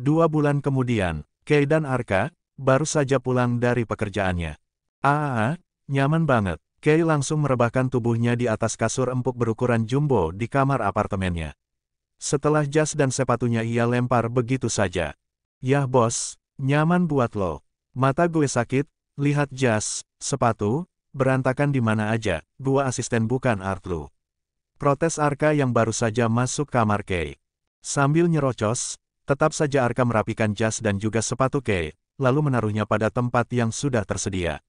2 bulan kemudian, Kei dan Arka baru saja pulang dari pekerjaannya. Nyaman banget. Kei langsung merebahkan tubuhnya di atas kasur empuk berukuran jumbo di kamar apartemennya. Setelah jas dan sepatunya ia lempar begitu saja. Yah bos, nyaman buat lo. Mata gue sakit, lihat jas, sepatu, berantakan di mana aja, gua asisten bukan art lu. Protes Arka yang baru saja masuk kamar Kei. Sambil nyerocos, tetap saja Arka merapikan jas dan juga sepatu Kei, lalu menaruhnya pada tempat yang sudah tersedia.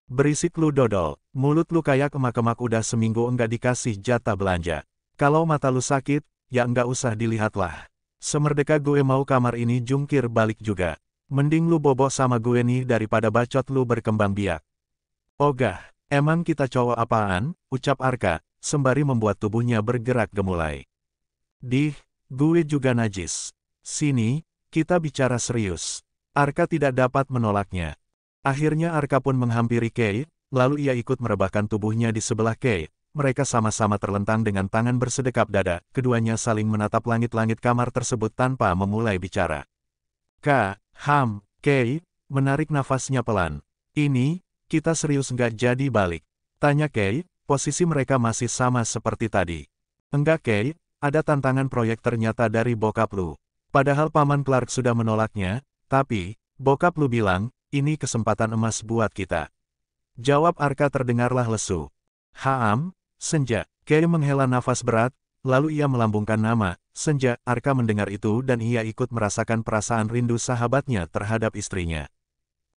Berisik lu dodol, mulut lu kayak emak-emak udah seminggu enggak dikasih jatah belanja. Kalau mata lu sakit, ya enggak usah dilihatlah. Semerdeka gue mau kamar ini jungkir balik juga. Mending lu bobok sama gue nih daripada bacot lu berkembang biak. Ogah, emang kita cowok apaan, ucap Arka, sembari membuat tubuhnya bergerak gemulai. Gue juga najis. Sini, kita bicara serius. Arka tidak dapat menolaknya. Akhirnya Arka pun menghampiri Kei, lalu ia ikut merebahkan tubuhnya di sebelah Kei. Mereka sama-sama terlentang dengan tangan bersedekap dada, keduanya saling menatap langit-langit kamar tersebut tanpa memulai bicara. Kei, menarik nafasnya pelan. Ini, kita serius nggak jadi balik? Tanya Kei, posisi mereka masih sama seperti tadi. Enggak Kei, ada tantangan proyek ternyata dari bokap lu. Padahal Paman Clark sudah menolaknya, tapi, bokap lu bilang, ini kesempatan emas buat kita. Jawab Arka terdengarlah lesu. Senja. Kei menghela nafas berat, lalu ia melambungkan nama, Senja. Arka mendengar itu dan ia ikut merasakan perasaan rindu sahabatnya terhadap istrinya.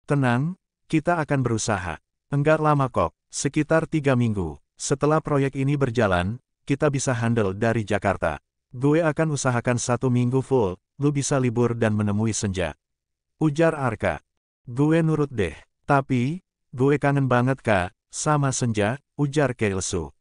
Tenang, kita akan berusaha. Enggak lama kok, sekitar 3 minggu. Setelah proyek ini berjalan, kita bisa handle dari Jakarta. Gue akan usahakan 1 minggu full, lu bisa libur dan menemui Senja. Ujar Arka. Gue nurut deh, tapi, gue kangen banget Kak, sama Senja, ujar Kei lesu.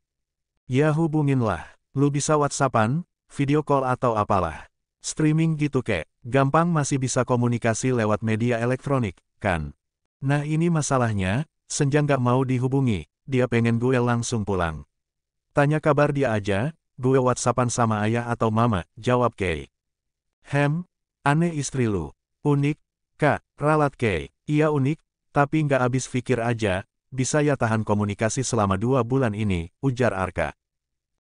Ya hubunginlah, lu bisa WhatsAppan, video call atau apalah. Streaming gitu kek, gampang masih bisa komunikasi lewat media elektronik, kan? Nah ini masalahnya, Senja nggak mau dihubungi, dia pengen gue langsung pulang. Tanya kabar dia aja, gue WhatsAppan sama ayah atau mama, jawab Kei. Aneh istri lu. Unik, Kak, ralat Kei. Iya unik, tapi nggak habis pikir aja, bisa ya tahan komunikasi selama 2 bulan ini, ujar Arka.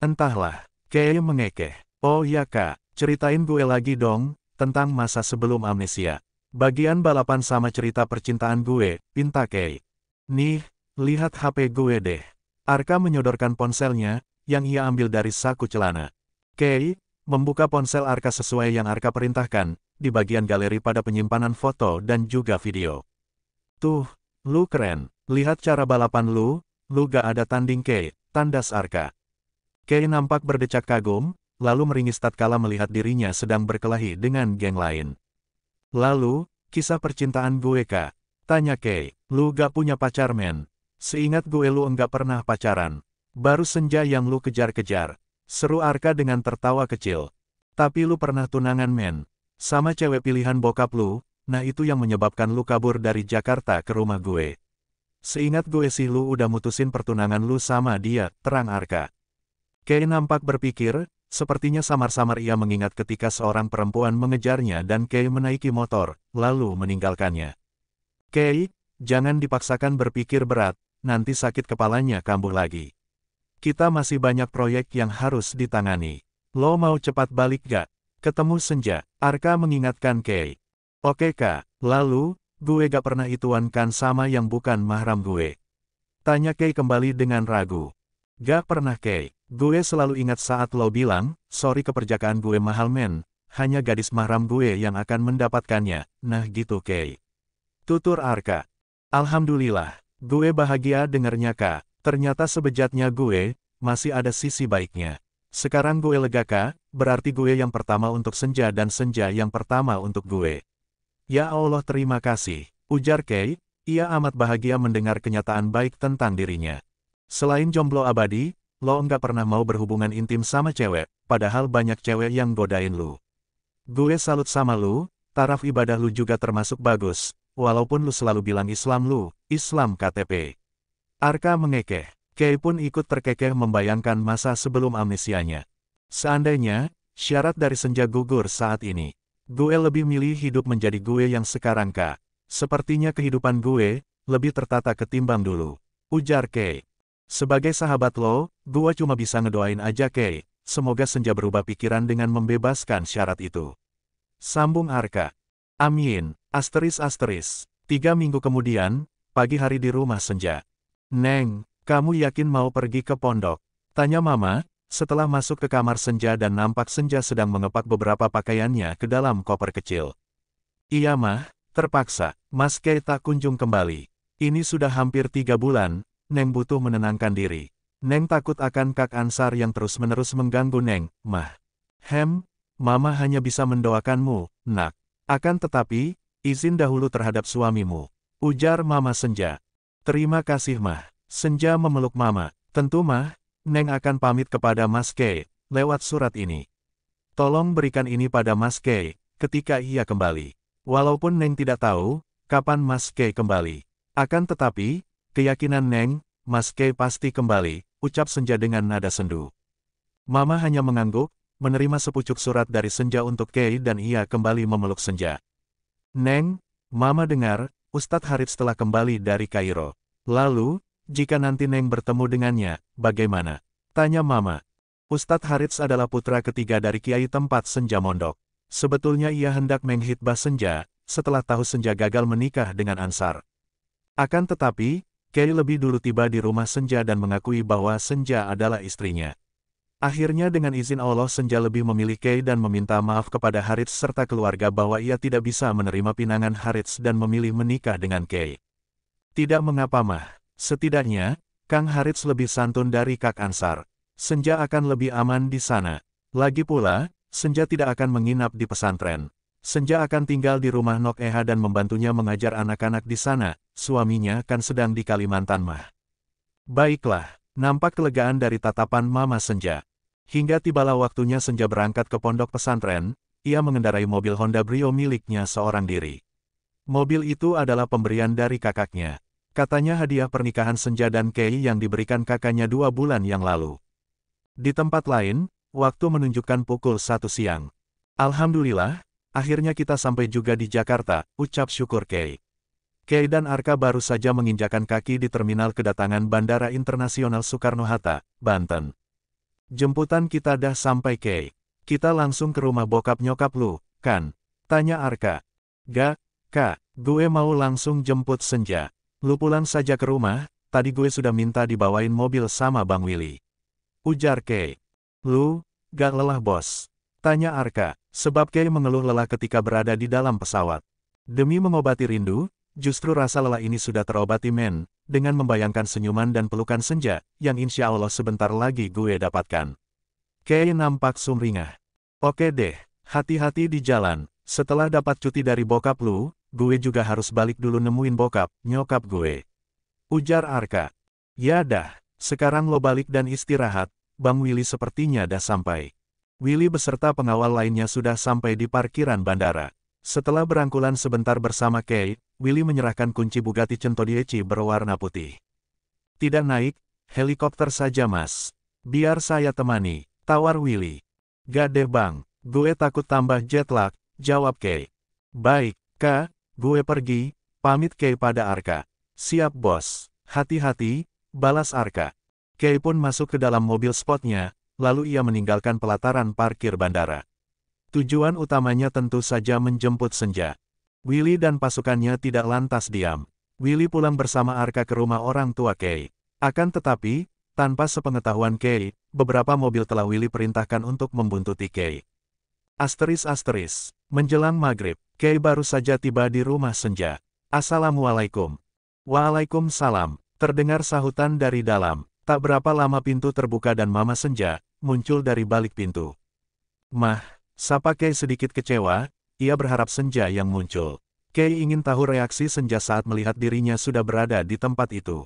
Entahlah, Kei mengekeh. Oh ya Kak, ceritain gue lagi dong, tentang masa sebelum amnesia. Bagian balapan sama cerita percintaan gue, pinta Kei. Nih, lihat HP gue deh. Arka menyodorkan ponselnya, yang ia ambil dari saku celana. Kei membuka ponsel Arka sesuai yang Arka perintahkan, di bagian galeri pada penyimpanan foto dan juga video. Tuh, lu keren. Lihat cara balapan lu gak ada tanding Kei, tandas Arka. Kei nampak berdecak kagum, lalu meringis tatkala melihat dirinya sedang berkelahi dengan geng lain. Lalu, kisah percintaan gue Kak? Tanya Kei, lu gak punya pacar men? Seingat gue lu enggak pernah pacaran. Baru Senja yang lu kejar-kejar. Seru Arka dengan tertawa kecil. Tapi lu pernah tunangan men? Sama cewek pilihan bokap lu? Nah itu yang menyebabkan lu kabur dari Jakarta ke rumah gue. Seingat gue sih lu udah mutusin pertunangan lu sama dia, terang Arka. Kei nampak berpikir, sepertinya samar-samar ia mengingat ketika seorang perempuan mengejarnya dan Kei menaiki motor, lalu meninggalkannya. Kei, jangan dipaksakan berpikir berat, nanti sakit kepalanya kambuh lagi. Kita masih banyak proyek yang harus ditangani. Lo mau cepat balik gak? Ketemu Senja, Arka mengingatkan Kei. Oke Kak, lalu, gue gak pernah ituan kan sama yang bukan mahram gue? Tanya Kei kembali dengan ragu. Gak pernah Kei, gue selalu ingat saat lo bilang, sorry keperjakaan gue mahal men, hanya gadis mahram gue yang akan mendapatkannya, nah gitu Kei. Tutur Arka. Alhamdulillah, gue bahagia dengernya Kak, ternyata sebejatnya gue, masih ada sisi baiknya. Sekarang gue lega Kak, berarti gue yang pertama untuk Senja dan Senja yang pertama untuk gue. Ya Allah terima kasih, ujar Kei, ia amat bahagia mendengar kenyataan baik tentang dirinya. Selain jomblo abadi, lo enggak pernah mau berhubungan intim sama cewek, padahal banyak cewek yang godain lu. Gue salut sama lu, taraf ibadah lu juga termasuk bagus, walaupun lu selalu bilang Islam Islam KTP. Arka mengekeh, Kei pun ikut terkekeh membayangkan masa sebelum amnesianya. Seandainya, syarat dari Senja gugur saat ini. Gue lebih milih hidup menjadi gue yang sekarang Kak. Sepertinya kehidupan gue, lebih tertata ketimbang dulu. Ujar Kay. Sebagai sahabat lo, gue cuma bisa ngedoain aja Kay. Semoga Senja berubah pikiran dengan membebaskan syarat itu. Sambung Arka. Amin. Asteris. 3 minggu kemudian, pagi hari di rumah Senja. Neng, kamu yakin mau pergi ke pondok? Tanya Mama, setelah masuk ke kamar Senja dan nampak Senja sedang mengepak beberapa pakaiannya ke dalam koper kecil. Iya Mah, terpaksa. Mas Kay tak kunjung kembali. Ini sudah hampir 3 bulan, Neng butuh menenangkan diri. Neng takut akan Kak Ansar yang terus-menerus mengganggu Neng, Mah. Mama hanya bisa mendoakanmu, Nak. Akan tetapi, izin dahulu terhadap suamimu. Ujar Mama Senja. Terima kasih Mah. Senja memeluk Mama. Tentu Mah, Neng akan pamit kepada Mas Kay, lewat surat ini. Tolong berikan ini pada Mas Kay, ketika ia kembali. Walaupun Neng tidak tahu, kapan Mas Kay kembali. Akan tetapi, keyakinan Neng, Mas Kay pasti kembali, ucap Senja dengan nada sendu. Mama hanya mengangguk, menerima sepucuk surat dari Senja untuk Kay dan ia kembali memeluk Senja. Neng, Mama dengar, Ustadz Harits telah kembali dari Kairo. Lalu, jika nanti Neng bertemu dengannya, bagaimana? Tanya Mama. Ustadz Harits adalah putra ketiga dari Kiai tempat Senja mondok. Sebetulnya ia hendak menghitbah Senja, setelah tahu Senja gagal menikah dengan Ansar. Akan tetapi, Kay lebih dulu tiba di rumah Senja dan mengakui bahwa Senja adalah istrinya. Akhirnya dengan izin Allah Senja lebih memilih Kay dan meminta maaf kepada Harits serta keluarga bahwa ia tidak bisa menerima pinangan Harits dan memilih menikah dengan Kay. Tidak mengapa Mah, setidaknya, Kang Harits lebih santun dari Kak Ansar. Senja akan lebih aman di sana. Lagi pula, Senja tidak akan menginap di pesantren. Senja akan tinggal di rumah Nok Eha dan membantunya mengajar anak-anak di sana, suaminya kan sedang di Kalimantan Mah. Baiklah, nampak kelegaan dari tatapan Mama Senja. Hingga tibalah waktunya Senja berangkat ke pondok pesantren, ia mengendarai mobil Honda Brio miliknya seorang diri. Mobil itu adalah pemberian dari kakaknya. Katanya hadiah pernikahan Senja dan Kay yang diberikan kakaknya 2 bulan yang lalu. Di tempat lain, waktu menunjukkan pukul 1 siang. Alhamdulillah, akhirnya kita sampai juga di Jakarta, ucap syukur Kay. Kay dan Arka baru saja menginjakan kaki di terminal kedatangan Bandara Internasional Soekarno-Hatta, Banten. Jemputan kita dah sampai Kay. Kita langsung ke rumah bokap nyokap lu, kan? Tanya Arka. Gak, Kak, gue mau langsung jemput Senja. Lu pulang saja ke rumah, tadi gue sudah minta dibawain mobil sama Bang Willy. Ujar Kay. Lu, gak lelah bos? Tanya Arka, sebab Kay mengeluh lelah ketika berada di dalam pesawat. Demi mengobati rindu, justru rasa lelah ini sudah terobati men, dengan membayangkan senyuman dan pelukan Senja, yang insya Allah sebentar lagi gue dapatkan. Kay nampak sumringah. Oke deh, hati-hati di jalan, setelah dapat cuti dari bokap lu, gue juga harus balik dulu nemuin bokap, nyokap gue. Ujar Arka. Ya dah, sekarang lo balik dan istirahat, Bang Willy sepertinya dah sampai. Willy beserta pengawal lainnya sudah sampai di parkiran bandara. Setelah berangkulan sebentar bersama Kay, Willy menyerahkan kunci Bugatti Centodieci berwarna putih. Tidak naik, helikopter saja mas. Biar saya temani, tawar Willy. Gak deh bang, gue takut tambah jet lag, jawab Kay. Baik, Kak, gue pergi, pamit Kay pada Arka. Siap bos, hati-hati, balas Arka. Kay pun masuk ke dalam mobil sportnya, lalu ia meninggalkan pelataran parkir bandara. Tujuan utamanya tentu saja menjemput Senja. Willy dan pasukannya tidak lantas diam. Willy pulang bersama Arka ke rumah orang tua Kay. Akan tetapi, tanpa sepengetahuan Kay, beberapa mobil telah Willy perintahkan untuk membuntuti Kay. Menjelang maghrib, Kay baru saja tiba di rumah Senja. Assalamualaikum. Waalaikumsalam. Terdengar sahutan dari dalam. Tak berapa lama pintu terbuka dan Mama Senja muncul dari balik pintu. Mah, sapa Kay sedikit kecewa, ia berharap Senja yang muncul. Kay ingin tahu reaksi Senja saat melihat dirinya sudah berada di tempat itu.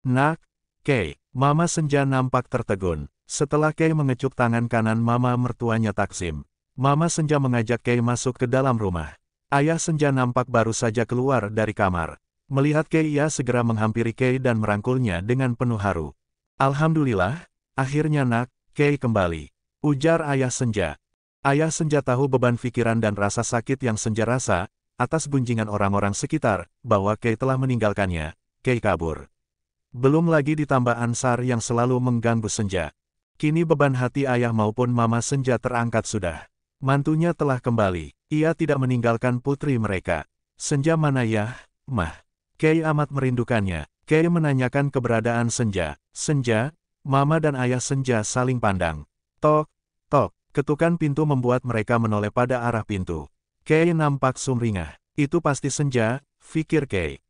Nak, Kay, Mama Senja nampak tertegun. Setelah Kay mengecup tangan kanan Mama mertuanya Taksim, Mama Senja mengajak Kay masuk ke dalam rumah. Ayah Senja nampak baru saja keluar dari kamar. Melihat Kay ia segera menghampiri Kay dan merangkulnya dengan penuh haru. Alhamdulillah, akhirnya nak, Kay kembali. Ujar ayah Senja. Ayah Senja tahu beban pikiran dan rasa sakit yang Senja rasa, atas gunjingan orang-orang sekitar, bahwa Kei telah meninggalkannya. Kei kabur. Belum lagi ditambah Ansar yang selalu mengganggu Senja. Kini beban hati ayah maupun mama Senja terangkat sudah. Mantunya telah kembali. Ia tidak meninggalkan putri mereka. Senja mana ya, Mah? Kei amat merindukannya. Kei menanyakan keberadaan Senja. Senja, mama dan ayah Senja saling pandang. Tok, tok. Ketukan pintu membuat mereka menoleh pada arah pintu. Kei nampak sumringah. Itu pasti Senja, pikir Kei.